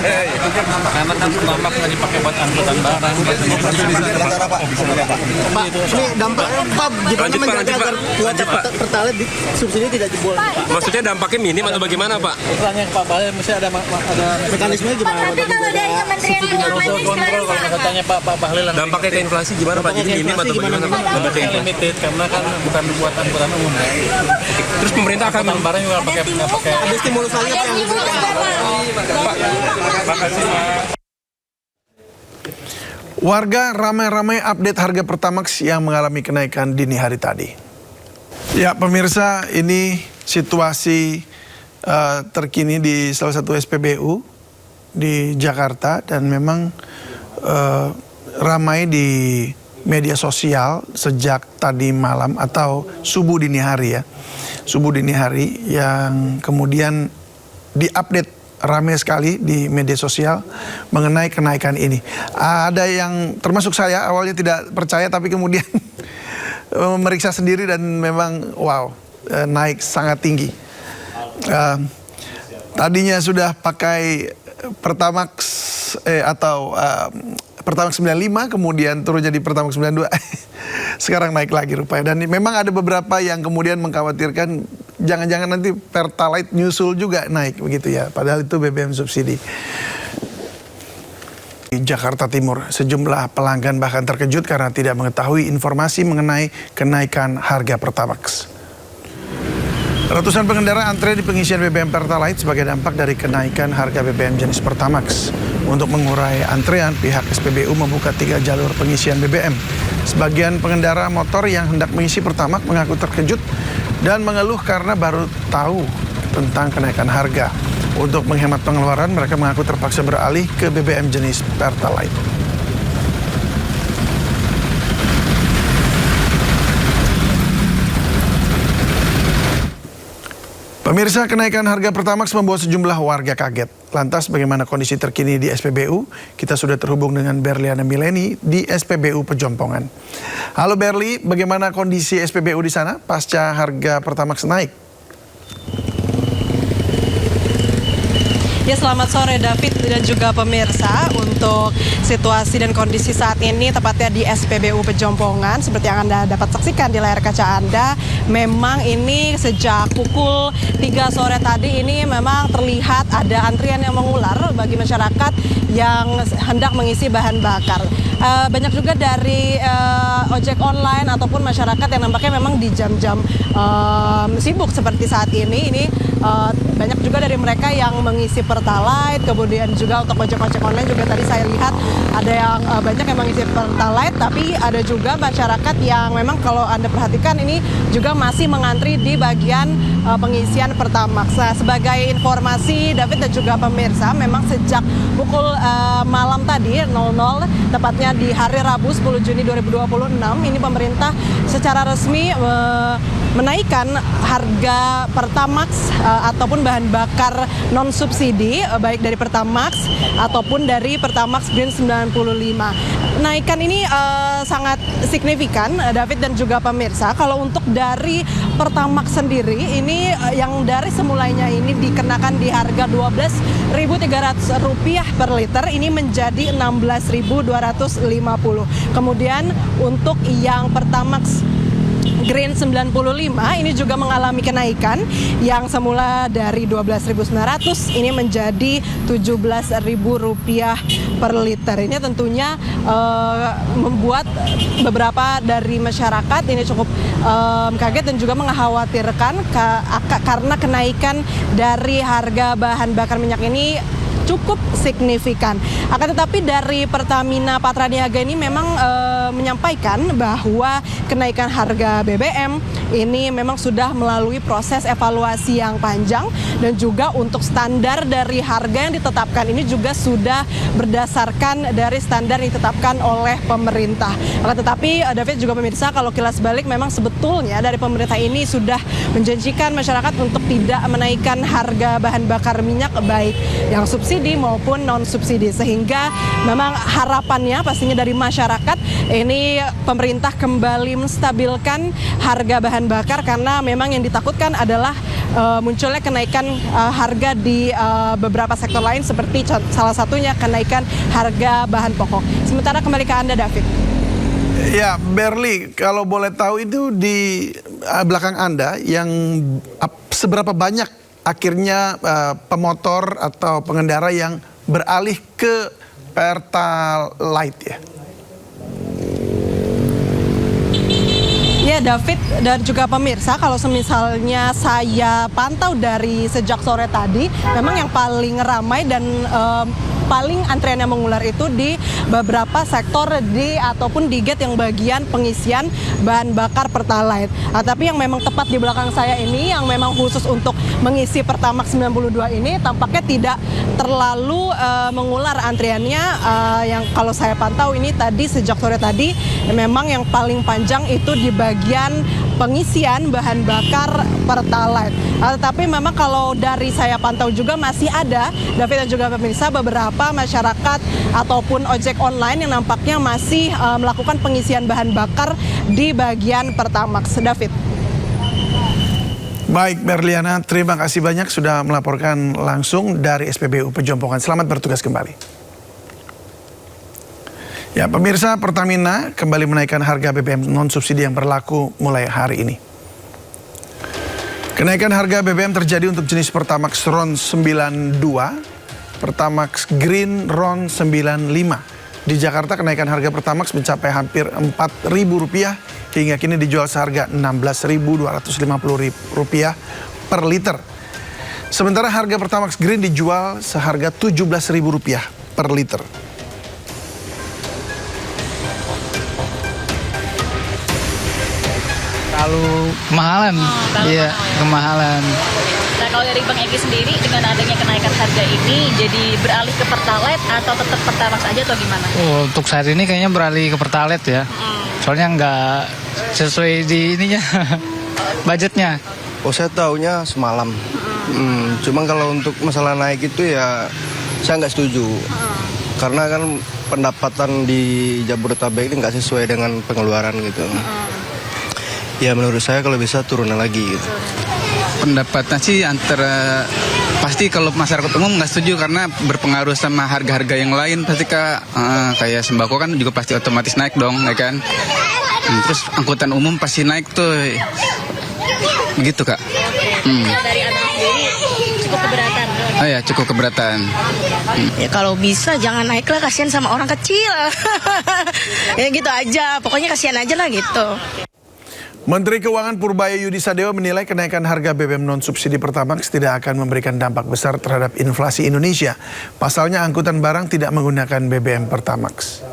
Karena kan tambak lagi pakai buat angkutan barang. Pak, ini dampaknya Pak gimana menjaga agar kuota Pertalite di subsidi tidak jebol? Maksudnya dampaknya minim atau bagaimana, Pak? Tanya Pak Bahlil mesti ada Mekanismenya gimana? Tapi kalau dari Kementerian Informasi kontrol kalau katanya Pak Bahlil. Dampaknya ke inflasi gimana, Pak? Jadi minim atau bagaimana, Pak? Dampaknya limited karena kan bukan buat angkutan umum. Terus pemerintah akan barang juga pakai Ada stimulus lagi apa yang diberikan? Warga ramai-ramai update harga Pertamax yang mengalami kenaikan dini hari tadi. Ya pemirsa, ini situasi terkini di salah satu SPBU di Jakarta dan memang ramai di media sosial sejak tadi malam atau subuh dini hari ya. Subuh dini hari yang kemudian diupdate ramai sekali di media sosial mengenai kenaikan ini. Ada yang termasuk saya awalnya tidak percaya tapi kemudian memeriksa sendiri dan memang wow, naik sangat tinggi. Tadinya sudah pakai Pertamax Pertamax 95 kemudian turun jadi Pertamax 92. Sekarang naik lagi rupanya. Dan memang ada beberapa yang kemudian mengkhawatirkan jangan-jangan nanti Pertalite nyusul juga naik begitu ya. Padahal itu BBM subsidi. Di Jakarta Timur, sejumlah pelanggan bahkan terkejut karena tidak mengetahui informasi mengenai kenaikan harga Pertamax. Ratusan pengendara antre di pengisian BBM Pertalite sebagai dampak dari kenaikan harga BBM jenis Pertamax. Untuk mengurai antrean, pihak SPBU membuka 3 jalur pengisian BBM. Sebagian pengendara motor yang hendak mengisi Pertamax mengaku terkejut dan mengeluh karena baru tahu tentang kenaikan harga. Untuk menghemat pengeluaran, mereka mengaku terpaksa beralih ke BBM jenis Pertalite. Pemirsa, kenaikan harga Pertamax membuat sejumlah warga kaget. Lantas bagaimana kondisi terkini di SPBU? Kita sudah terhubung dengan Berliana Mileni di SPBU Pejompongan. Halo Berli, bagaimana kondisi SPBU di sana pasca harga Pertamax naik? Ya, selamat sore David dan juga pemirsa. Untuk situasi dan kondisi saat ini tepatnya di SPBU Pejompongan seperti yang Anda dapat saksikan di layar kaca Anda, memang ini sejak pukul 3 sore tadi ini memang terlihat ada antrian yang mengular bagi masyarakat yang hendak mengisi bahan bakar. Banyak juga dari ojek online ataupun masyarakat yang nampaknya memang di jam-jam sibuk seperti saat ini banyak juga dari mereka yang mengisi Pertalite, kemudian juga untuk ojek-ojek online juga tadi saya lihat ada yang banyak yang mengisi Pertalite, tapi ada juga masyarakat yang memang kalau Anda perhatikan ini juga masih mengantri di bagian pengisian Pertamax. Nah, sebagai informasi David dan juga pemirsa, memang sejak pukul malam tadi 00 tepatnya di hari Rabu 10 Juni 2026 ini pemerintah secara resmi menaikkan harga Pertamax ataupun bahan bakar non subsidi baik dari Pertamax ataupun dari Pertamax Green 95. Kenaikan ini sangat signifikan David dan juga pemirsa. Kalau untuk dari Pertamax sendiri ini yang dari semulanya ini dikenakan di harga Rp12.300 per liter ini menjadi Rp16.250. Kemudian untuk yang Pertamax Green 95 ini juga mengalami kenaikan yang semula dari Rp12.900 ini menjadi Rp17.000 per liter. Ini tentunya membuat beberapa dari masyarakat ini cukup kaget dan juga mengkhawatirkan karena kenaikan dari harga bahan bakar minyak ini cukup signifikan. Akan tetapi dari Pertamina Patraniaga ini memang menyampaikan bahwa kenaikan harga BBM ini memang sudah melalui proses evaluasi yang panjang dan juga untuk standar dari harga yang ditetapkan ini juga sudah berdasarkan dari standar yang ditetapkan oleh pemerintah. Akan tetapi David juga pemirsa, kalau kilas balik memang sebetulnya dari pemerintah ini sudah menjanjikan masyarakat untuk tidak menaikkan harga bahan bakar minyak baik yang subsidi maupun non subsidi, sehingga memang harapannya pastinya dari masyarakat ini pemerintah kembali menstabilkan harga bahan bakar karena memang yang ditakutkan adalah munculnya kenaikan harga di beberapa sektor lain seperti salah satunya kenaikan harga bahan pokok. Sementara kembali ke Anda, David. Ya, Berli, kalau boleh tahu itu di belakang Anda yang seberapa banyak akhirnya pemotor atau pengendara yang beralih ke Pertalite ya? Ya, David dan juga pemirsa, kalau misalnya saya pantau dari sejak sore tadi, memang yang paling ramai dan paling antrean yang mengular itu di beberapa sektor ataupun di gate yang bagian pengisian bahan bakar Pertalite. Tapi yang memang tepat di belakang saya ini, yang memang khusus untuk mengisi Pertamax 92 ini, tampaknya tidak terlalu mengular antriannya. Yang kalau saya pantau ini tadi sejak sore tadi, memang yang paling panjang itu di bagian pengisian bahan bakar Pertalite. Tetapi memang kalau dari saya pantau juga masih ada, David dan juga pemirsa, beberapa masyarakat ataupun ojek online yang nampaknya masih melakukan pengisian bahan bakar di bagian Pertamax. David. Baik, Berliana, terima kasih banyak sudah melaporkan langsung dari SPBU Pejompongan. Selamat bertugas kembali. Ya, pemirsa, Pertamina kembali menaikkan harga BBM non-subsidi yang berlaku mulai hari ini. Kenaikan harga BBM terjadi untuk jenis Pertamax RON 92, Pertamax Green RON 95. Di Jakarta kenaikan harga Pertamax mencapai hampir Rp4.000 hingga kini dijual seharga Rp16.250 per liter. Sementara harga Pertamax Green dijual seharga Rp17.000 per liter. Lalu kemahalan, iya kemahalan. Nah, kalau dari Bang Egi sendiri dengan adanya kenaikan harga ini jadi beralih ke Pertalite atau tetap Pertamax aja atau gimana? Untuk saat ini kayaknya beralih ke Pertalite ya. Soalnya nggak sesuai di ininya budgetnya. Oh, saya taunya semalam. Cuma kalau untuk masalah naik itu ya saya nggak setuju. Karena kan pendapatan di Jabodetabek ini nggak sesuai dengan pengeluaran gitu. Ya menurut saya kalau bisa turunan lagi gitu. Pendapatnya sih antara pasti kalau masyarakat umum nggak setuju karena berpengaruh sama harga-harga yang lain. Pasti kayak sembako kan juga pasti otomatis naik dong, ya kan? Terus angkutan umum pasti naik tuh, begitu Kak. Dari Abang sendiri cukup keberatan. Oh ya, cukup keberatan. Ya kalau bisa jangan naik lah, kasihan sama orang kecil. Ya gitu aja, pokoknya kasihan aja lah gitu. Menteri Keuangan Purbaya Yudi Sadewa menilai kenaikan harga BBM non-subsidi Pertamax tidak akan memberikan dampak besar terhadap inflasi Indonesia. Pasalnya angkutan barang tidak menggunakan BBM Pertamax.